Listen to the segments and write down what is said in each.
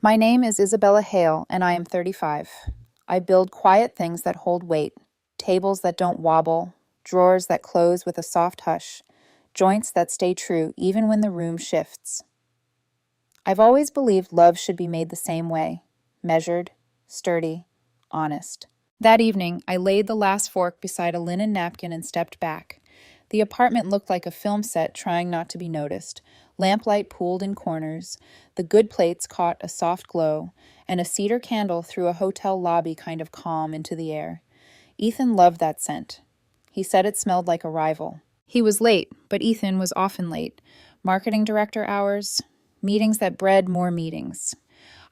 My name is Isabella Hale, and I am 35. I build quiet things that hold weight, tables that don't wobble, drawers that close with a soft hush, joints that stay true even when the room shifts. I've always believed love should be made the same way, measured, sturdy, honest. That evening, I laid the last fork beside a linen napkin and stepped back. The apartment looked like a film set trying not to be noticed. Lamplight pooled in corners, the good plates caught a soft glow, and a cedar candle threw a hotel lobby kind of calm into the air. Ethan loved that scent. He said it smelled like arrival. He was late, but Ethan was often late. Marketing director hours, meetings that bred more meetings.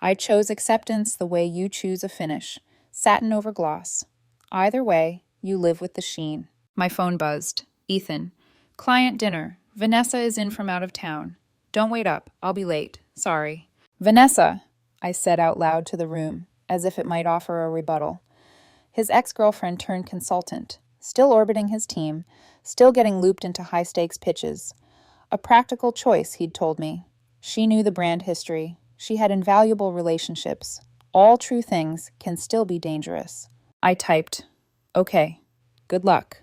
I chose acceptance the way you choose a finish, satin over gloss. Either way, you live with the sheen. My phone buzzed. Ethan. Client dinner. Vanessa is in from out of town. Don't wait up. I'll be late. Sorry. Vanessa, I said out loud to the room, as if it might offer a rebuttal. His ex-girlfriend turned consultant, still orbiting his team, still getting looped into high-stakes pitches. A practical choice, he'd told me. She knew the brand history. She had invaluable relationships. All true things can still be dangerous. I typed, "Okay, good luck."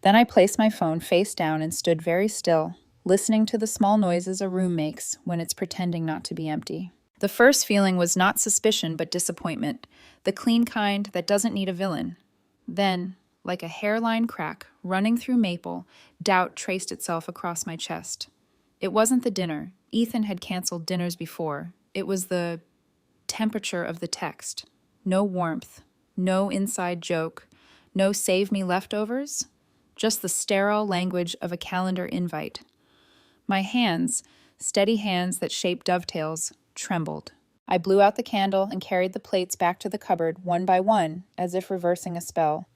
Then I placed my phone face down and stood very still, listening to the small noises a room makes when it's pretending not to be empty. The first feeling was not suspicion but disappointment, the clean kind that doesn't need a villain. Then, like a hairline crack running through maple, doubt traced itself across my chest. It wasn't the dinner. Ethan had canceled dinners before. It was the temperature of the text. No warmth, no inside joke, no save me leftovers, just the sterile language of a calendar invite. My hands, steady hands that shaped dovetails, trembled. I blew out the candle and carried the plates back to the cupboard one by one, as if reversing a spell.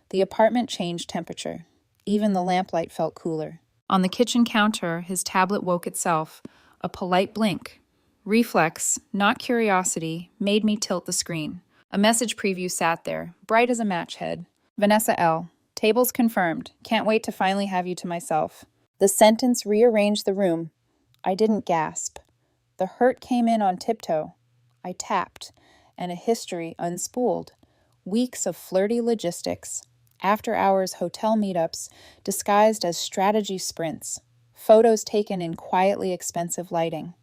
The apartment changed temperature. Even the lamplight felt cooler. On the kitchen counter, his tablet woke itself, a polite blink. Reflex, not curiosity, made me tilt the screen. A message preview sat there, bright as a match head. Vanessa L. Tables confirmed. Can't wait to finally have you to myself. The sentence rearranged the room. I didn't gasp. The hurt came in on tiptoe. I tapped, and a history unspooled. Weeks of flirty logistics. After-hours hotel meetups disguised as strategy sprints. Photos taken in quietly expensive lighting.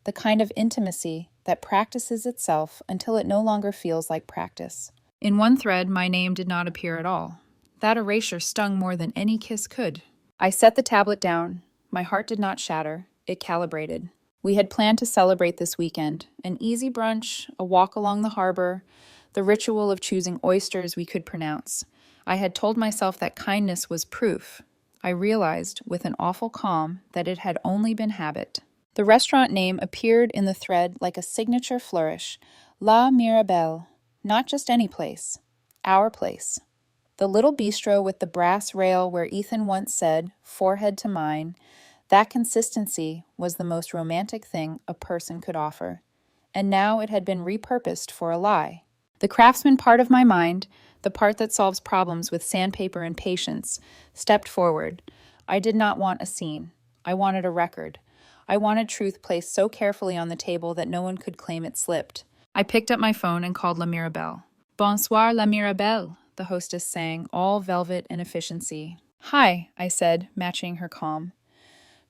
The kind of intimacy that practices itself until it no longer feels like practice. In one thread, my name did not appear at all. That erasure stung more than any kiss could. I set the tablet down. My heart did not shatter. It calibrated. We had planned to celebrate this weekend. An easy brunch, a walk along the harbor, the ritual of choosing oysters we could pronounce. I had told myself that kindness was proof. I realized, with an awful calm, that it had only been habit. The restaurant name appeared in the thread like a signature flourish. La Mirabelle. Not just any place. Our place. The little bistro with the brass rail where Ethan once said, forehead to mine, that consistency was the most romantic thing a person could offer. And now it had been repurposed for a lie. The craftsman part of my mind, the part that solves problems with sandpaper and patience, stepped forward. I did not want a scene. I wanted a record. I wanted truth placed so carefully on the table that no one could claim it slipped. I picked up my phone and called La Mirabelle. Bonsoir, La Mirabelle, the hostess sang, all velvet and efficiency. Hi, I said, matching her calm.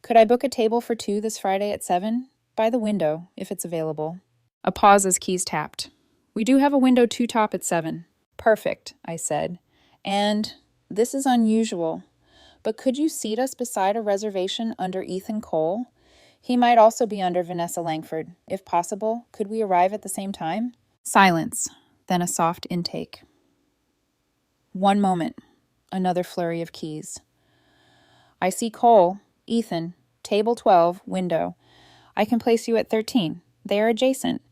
Could I book a table for 2 this Friday at 7? By the window, if it's available. A pause as keys tapped. We do have a window 2-top at 7. Perfect, I said. And this is unusual, but could you seat us beside a reservation under Ethan Cole? He might also be under Vanessa Langford. If possible, could we arrive at the same time? Silence, then a soft intake. One moment, another flurry of keys. I see Cole, Ethan, table 12, window. I can place you at 13. They are adjacent.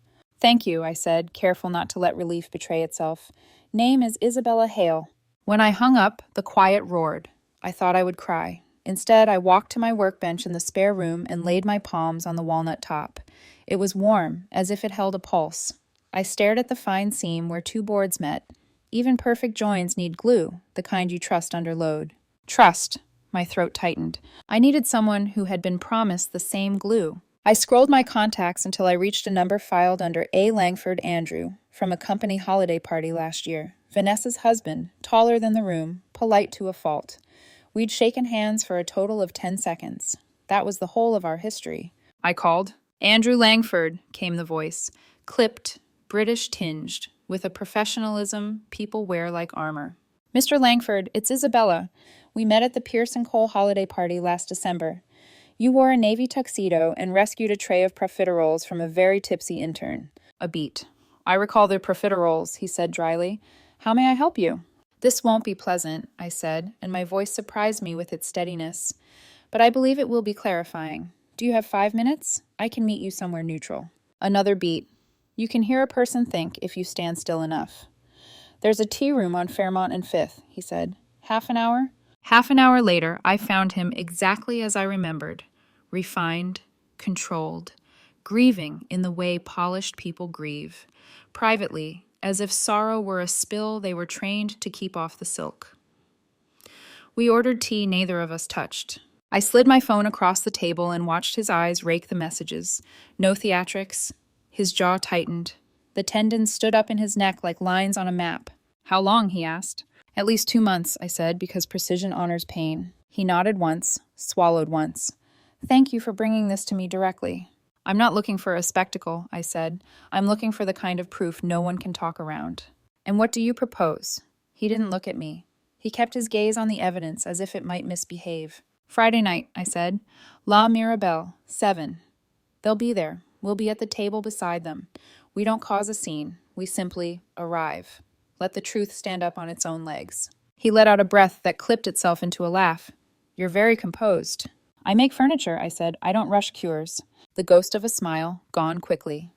Thank you, I said, careful not to let relief betray itself. Name is Isabella Hale. When I hung up, the quiet roared. I thought I would cry. Instead, I walked to my workbench in the spare room and laid my palms on the walnut top. It was warm, as if it held a pulse. I stared at the fine seam where 2 boards met. Even perfect joins need glue, the kind you trust under load. Trust. My throat tightened. I needed someone who had been promised the same glue. I scrolled my contacts until I reached a number filed under A. Langford Andrew from a company holiday party last year. Vanessa's husband, taller than the room, polite to a fault. We'd shaken hands for a total of 10 seconds. That was the whole of our history. I called. Andrew Langford, came the voice, clipped, British tinged, with a professionalism people wear like armor. Mr. Langford, it's Isabella. We met at the Pearson Cole holiday party last December. You wore a navy tuxedo and rescued a tray of profiteroles from a very tipsy intern. A beat. I recall the profiteroles, he said dryly. How may I help you? This won't be pleasant, I said, and my voice surprised me with its steadiness. But I believe it will be clarifying. Do you have 5 minutes? I can meet you somewhere neutral. Another beat. You can hear a person think if you stand still enough. There's a tea room on Fairmont and Fifth, he said. Half an hour? Half an hour later, I found him exactly as I remembered. Refined, controlled, grieving in the way polished people grieve. Privately, as if sorrow were a spill they were trained to keep off the silk. We ordered tea neither of us touched. I slid my phone across the table and watched his eyes rake the messages. No theatrics. His jaw tightened. The tendons stood up in his neck like lines on a map. How long? He asked. At least 2 months, I said, because precision honors pain. He nodded once, swallowed once. Thank you for bringing this to me directly. I'm not looking for a spectacle, I said. I'm looking for the kind of proof no one can talk around. And what do you propose? He didn't look at me. He kept his gaze on the evidence as if it might misbehave. Friday night, I said. La Mirabelle, 7. They'll be there. We'll be at the table beside them. We don't cause a scene. We simply arrive. Let the truth stand up on its own legs. He let out a breath that clipped itself into a laugh. You're very composed. I make furniture, I said. I don't rush cures. The ghost of a smile, gone quickly.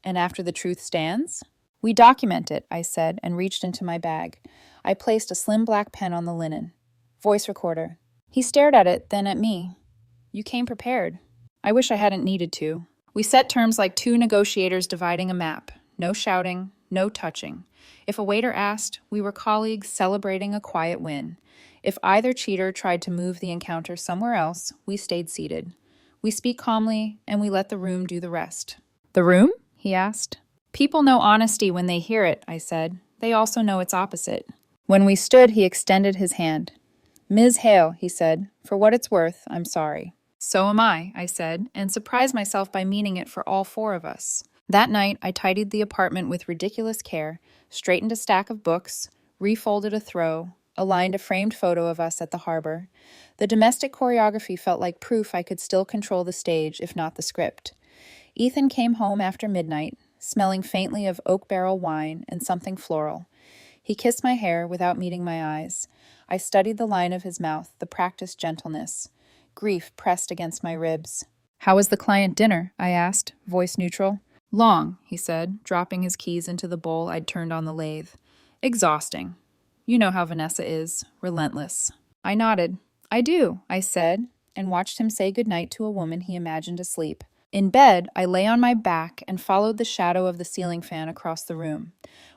And after the truth stands? We document it, I said, and reached into my bag. I placed a slim black pen on the linen. Voice recorder. He stared at it, then at me. You came prepared. I wish I hadn't needed to. We set terms like two negotiators dividing a map. No shouting, no touching. If a waiter asked, we were colleagues celebrating a quiet win. If either cheater tried to move the encounter somewhere else, we stayed seated. We speak calmly, and we let the room do the rest. The room? He asked. People know honesty when they hear it, I said. They also know its opposite. When we stood, he extended his hand. Ms. Hale, he said, for what it's worth, I'm sorry. So am I said, and surprised myself by meaning it for all 4 of us. That night, I tidied the apartment with ridiculous care, straightened a stack of books, refolded a throw, aligned a framed photo of us at the harbor. The domestic choreography felt like proof I could still control the stage, if not the script. Ethan came home after midnight, smelling faintly of oak barrel wine and something floral. He kissed my hair without meeting my eyes. I studied the line of his mouth, the practiced gentleness. Grief pressed against my ribs. How was the client dinner? I asked, voice neutral. Long, he said, dropping his keys into the bowl I'd turned on the lathe. Exhausting. You know how Vanessa is, relentless. I nodded. I do, I said, and watched him say goodnight to a woman he imagined asleep. In bed, I lay on my back and followed the shadow of the ceiling fan across the room.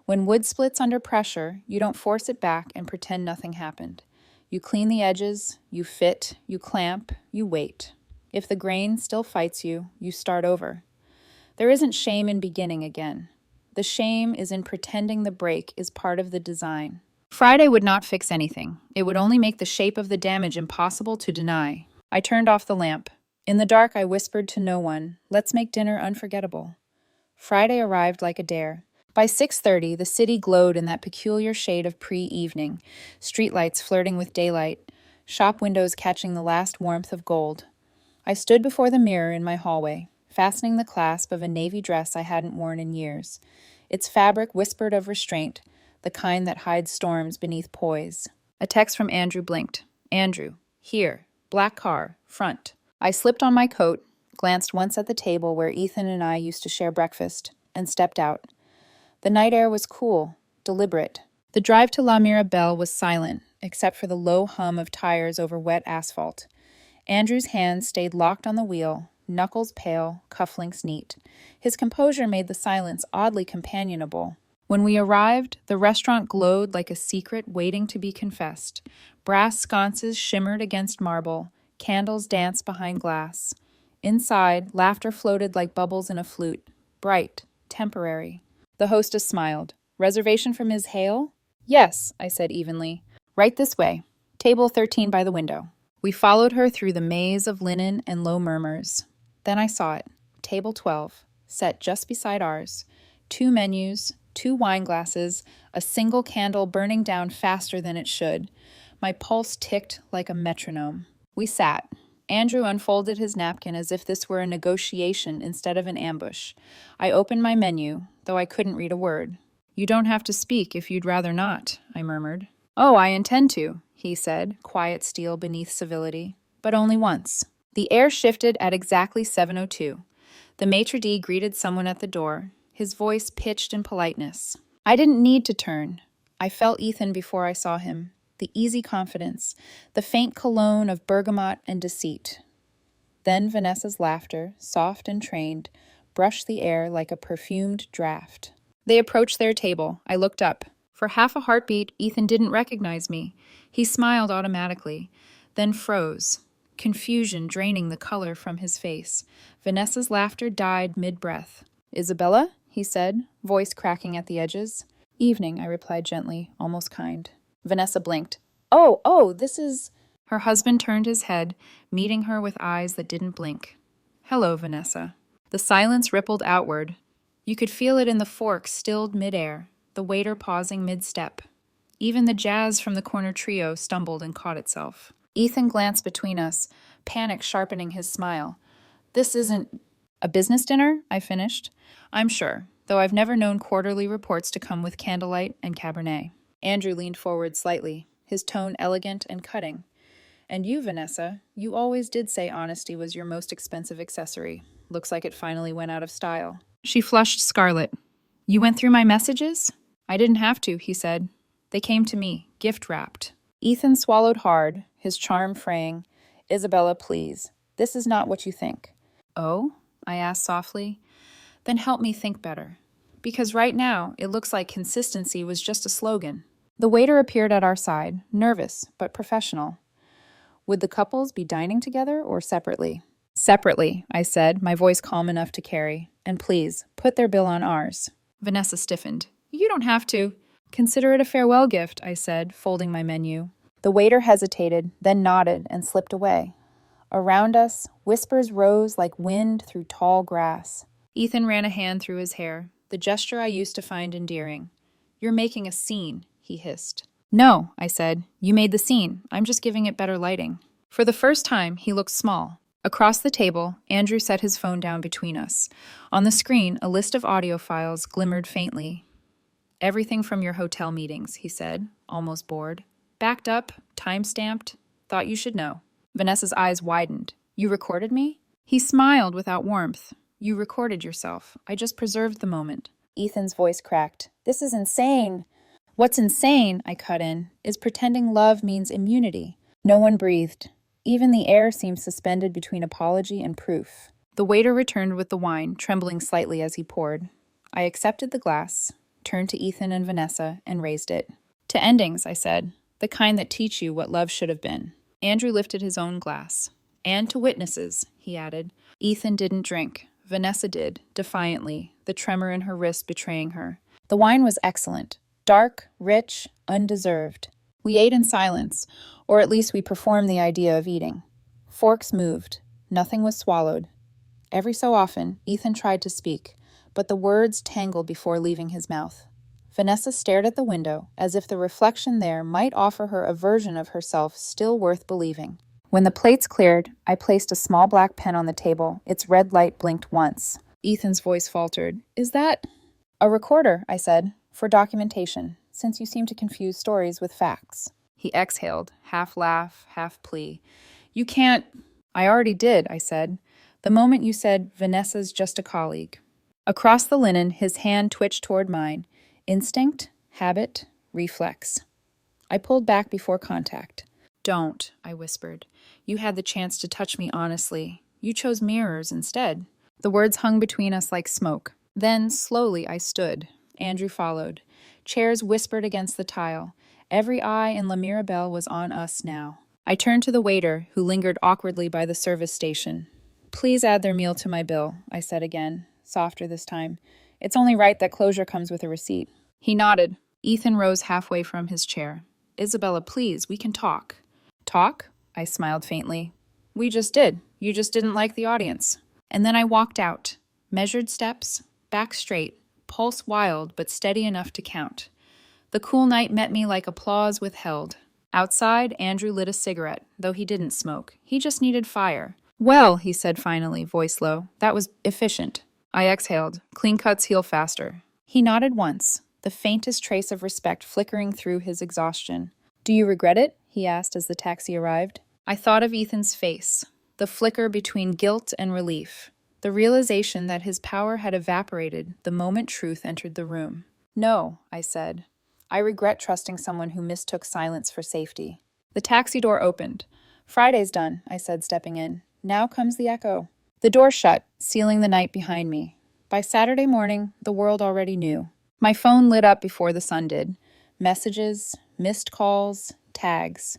When wood splits under pressure, you don't force it back and pretend nothing happened. You clean the edges, you fit, you clamp, you wait. If the grain still fights you, you start over. There isn't shame in beginning again. The shame is in pretending the break is part of the design. Friday would not fix anything. It would only make the shape of the damage impossible to deny. I turned off the lamp. In the dark, I whispered to no one, let's make dinner unforgettable. Friday arrived like a dare. By 6:30, the city glowed in that peculiar shade of pre-evening, streetlights flirting with daylight, shop windows catching the last warmth of gold. I stood before the mirror in my hallway, fastening the clasp of a navy dress I hadn't worn in years. Its fabric whispered of restraint, the kind that hides storms beneath poise. A text from Andrew blinked. Andrew, here, black car, front. I slipped on my coat, glanced once at the table where Ethan and I used to share breakfast, and stepped out. The night air was cool, deliberate. The drive to La Mirabelle was silent, except for the low hum of tires over wet asphalt. Andrew's hands stayed locked on the wheel, knuckles pale, cufflinks neat. His composure made the silence oddly companionable. When we arrived, the restaurant glowed like a secret waiting to be confessed. Brass sconces shimmered against marble, candles danced behind glass. Inside, laughter floated like bubbles in a flute. Bright, temporary. The hostess smiled. Reservation for Ms. Hale? Yes, I said evenly. Right this way. Table 13 by the window. We followed her through the maze of linen and low murmurs. Then I saw it. Table 12, set just beside ours. 2 menus, 2 wine glasses, a single candle burning down faster than it should. My pulse ticked like a metronome. We sat. Andrew unfolded his napkin as if this were a negotiation instead of an ambush. I opened my menu, though I couldn't read a word. You don't have to speak if you'd rather not, I murmured. Oh, I intend to, he said, quiet steel beneath civility. But only once. The air shifted at exactly 7:02. The maitre d' greeted someone at the door, his voice pitched in politeness. I didn't need to turn. I felt Ethan before I saw him. The easy confidence, the faint cologne of bergamot and deceit. Then Vanessa's laughter, soft and trained, brushed the air like a perfumed draft. They approached their table. I looked up. For half a heartbeat, Ethan didn't recognize me. He smiled automatically, then froze, confusion draining the color from his face. Vanessa's laughter died mid-breath. Isabella? He said, voice cracking at the edges. Evening, I replied gently, almost kind. Vanessa blinked. Oh, this is... Her husband turned his head, meeting her with eyes that didn't blink. Hello, Vanessa. The silence rippled outward. You could feel it in the fork stilled midair, the waiter pausing mid-step. Even the jazz from the corner trio stumbled and caught itself. Ethan glanced between us, panic sharpening his smile. This isn't... A business dinner? I finished. I'm sure, though I've never known quarterly reports to come with candlelight and Cabernet. Andrew leaned forward slightly, his tone elegant and cutting. And you, Vanessa, you always did say honesty was your most expensive accessory. Looks like it finally went out of style. She flushed scarlet. You went through my messages? I didn't have to, he said. They came to me, gift-wrapped. Ethan swallowed hard, his charm fraying. Isabella, please. This is not what you think. Oh? I asked softly. Then help me think better. Because right now, it looks like consistency was just a slogan. The waiter appeared at our side, nervous but professional. Would the couples be dining together or separately? Separately, I said, my voice calm enough to carry. And please, put their bill on ours. Vanessa stiffened. You don't have to. Consider it a farewell gift, I said, folding my menu. The waiter hesitated, then nodded and slipped away. Around us, whispers rose like wind through tall grass. Ethan ran a hand through his hair, the gesture I used to find endearing. You're making a scene, he hissed. No, I said. You made the scene. I'm just giving it better lighting. For the first time, he looked small. Across the table, Andrew set his phone down between us. On the screen, a list of audio files glimmered faintly. Everything from your hotel meetings, he said, almost bored. Backed up, time-stamped. Thought you should know. Vanessa's eyes widened. You recorded me? He smiled without warmth. You recorded yourself. I just preserved the moment. Ethan's voice cracked. This is insane. What's insane, I cut in, is pretending love means immunity. No one breathed. Even the air seemed suspended between apology and proof. The waiter returned with the wine, trembling slightly as he poured. I accepted the glass, turned to Ethan and Vanessa, and raised it. To endings, I said, the kind that teach you what love should have been. Andrew lifted his own glass. And to witnesses, he added. Ethan didn't drink. Vanessa did, defiantly, the tremor in her wrist betraying her. The wine was excellent. Dark, rich, undeserved. We ate in silence, or at least we performed the idea of eating. Forks moved. Nothing was swallowed. Every so often, Ethan tried to speak, but the words tangled before leaving his mouth. Vanessa stared at the window, as if the reflection there might offer her a version of herself still worth believing. When the plates cleared, I placed a small black pen on the table. Its red light blinked once. Ethan's voice faltered. Is that... A recorder, I said, for documentation, since you seem to confuse stories with facts. He exhaled, half laugh, half plea. You can't... I already did, I said. The moment you said, Vanessa's just a colleague. Across the linen, his hand twitched toward mine. Instinct, habit, reflex. I pulled back before contact. Don't, I whispered. You had the chance to touch me honestly. You chose mirrors instead. The words hung between us like smoke. Then, slowly, I stood. Andrew followed. Chairs whispered against the tile. Every eye in La Mirabelle was on us now. I turned to the waiter, who lingered awkwardly by the service station. Please add their meal to my bill, I said again, softer this time. It's only right that closure comes with a receipt. He nodded. Ethan rose halfway from his chair. Isabella, please, we can talk. Talk? I smiled faintly. We just did. You just didn't like the audience. And then I walked out. Measured steps, back straight, pulse wild but steady enough to count. The cool night met me like applause withheld. Outside, Andrew lit a cigarette, though he didn't smoke. He just needed fire. Well, he said finally, voice low, that was efficient. I exhaled. Clean cuts heal faster. He nodded once, the faintest trace of respect flickering through his exhaustion. Do you regret it? He asked as the taxi arrived. I thought of Ethan's face, the flicker between guilt and relief, the realization that his power had evaporated the moment truth entered the room. No, I said. I regret trusting someone who mistook silence for safety. The taxi door opened. Friday's done, I said, stepping in. Now comes the echo. The door shut, sealing the night behind me. By Saturday morning, the world already knew. My phone lit up before the sun did. Messages, missed calls, tags.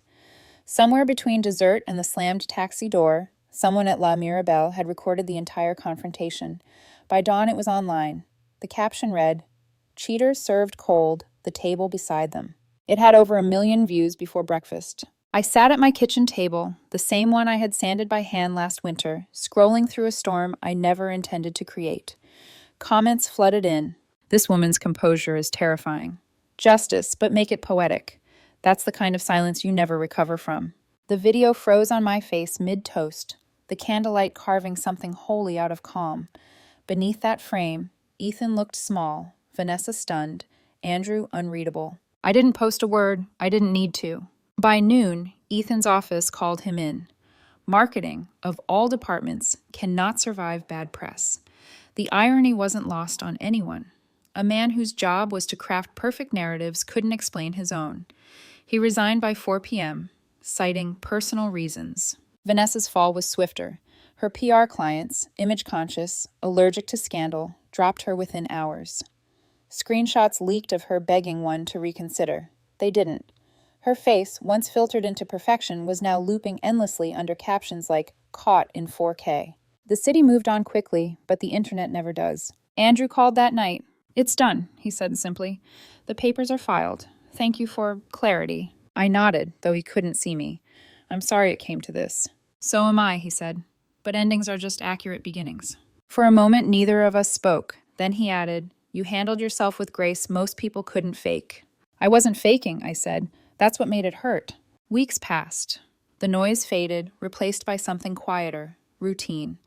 Somewhere between dessert and the slammed taxi door, someone at La Mirabelle had recorded the entire confrontation. By dawn, it was online. The caption read, "Cheaters served cold, the table beside them." It had over 1 million views before breakfast. I sat at my kitchen table, the same one I had sanded by hand last winter, scrolling through a storm I never intended to create. Comments flooded in. This woman's composure is terrifying. Justice, but make it poetic. That's the kind of silence you never recover from. The video froze on my face mid-toast, the candlelight carving something wholly out of calm. Beneath that frame, Ethan looked small, Vanessa stunned, Andrew unreadable. I didn't post a word. I didn't need to. By noon, Ethan's office called him in. Marketing, of all departments, cannot survive bad press. The irony wasn't lost on anyone. A man whose job was to craft perfect narratives couldn't explain his own. He resigned by 4 p.m., citing personal reasons. Vanessa's fall was swifter. Her PR clients, image-conscious, allergic to scandal, dropped her within hours. Screenshots leaked of her begging one to reconsider. They didn't. Her face, once filtered into perfection, was now looping endlessly under captions like, "Caught in 4K." The city moved on quickly, but the internet never does. Andrew called that night. "It's done," he said simply. "The papers are filed. Thank you for clarity." I nodded, though he couldn't see me. "I'm sorry it came to this." "So am I," he said. "But endings are just accurate beginnings." For a moment, neither of us spoke. Then he added, "You handled yourself with grace most people couldn't fake." "I wasn't faking," I said. "That's what made it hurt." Weeks passed. The noise faded, replaced by something quieter, routine.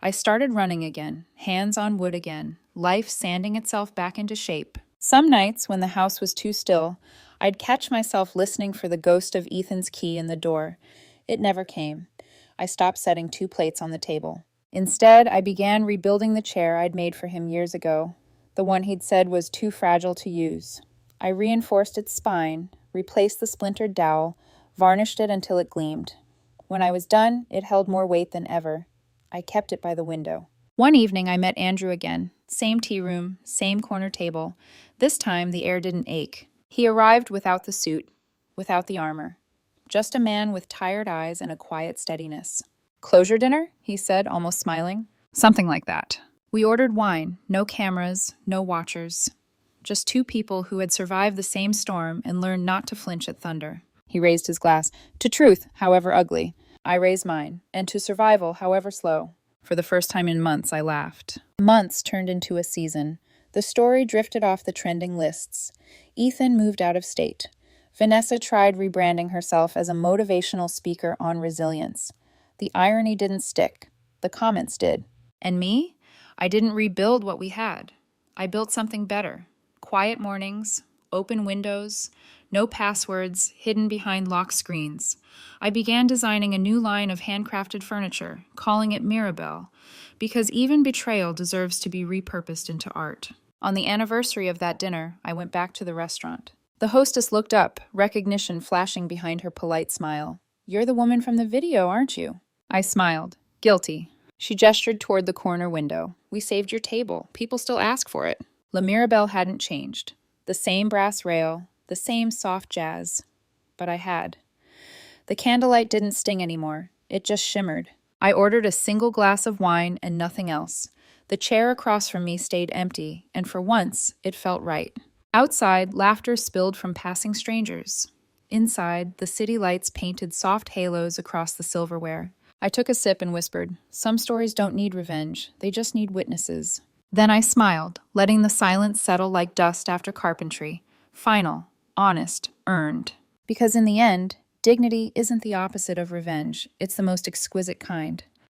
I started running again, hands on wood again, life sanding itself back into shape. Some nights, when the house was too still, I'd catch myself listening for the ghost of Ethan's key in the door. It never came. I stopped setting 2 plates on the table. Instead, I began rebuilding the chair I'd made for him years ago, the one he'd said was too fragile to use. I reinforced its spine, replaced the splintered dowel, varnished it until it gleamed. When I was done, it held more weight than ever. I kept it by the window. One evening, I met Andrew again. Same tea room, same corner table. This time, the air didn't ache. He arrived without the suit, without the armor. Just a man with tired eyes and a quiet steadiness. "Closure dinner?" he said, almost smiling. "Something like that." We ordered wine, no cameras, no watchers. Just 2 people who had survived the same storm and learned not to flinch at thunder. He raised his glass. "To truth, however ugly." I raised mine. "And to survival, however slow." For the first time in months, I laughed. Months turned into a season. The story drifted off the trending lists. Ethan moved out of state. Vanessa tried rebranding herself as a motivational speaker on resilience. The irony didn't stick. The comments did. And me? I didn't rebuild what we had. I built something better. Quiet mornings, open windows, no passwords, hidden behind locked screens. I began designing a new line of handcrafted furniture, calling it Mirabelle, because even betrayal deserves to be repurposed into art. On the anniversary of that dinner, I went back to the restaurant. The hostess looked up, recognition flashing behind her polite smile. "You're the woman from the video, aren't you?" I smiled. Guilty. She gestured toward the corner window. "We saved your table. People still ask for it." La Mirabelle hadn't changed. The same brass rail, the same soft jazz. But I had. The candlelight didn't sting anymore. It just shimmered. I ordered a single glass of wine and nothing else. The chair across from me stayed empty, and for once, it felt right. Outside, laughter spilled from passing strangers. Inside, the city lights painted soft halos across the silverware. I took a sip and whispered, "Some stories don't need revenge, they just need witnesses." Then I smiled, letting the silence settle like dust after carpentry. Final, honest, earned. Because in the end, dignity isn't the opposite of revenge, it's the most exquisite kind.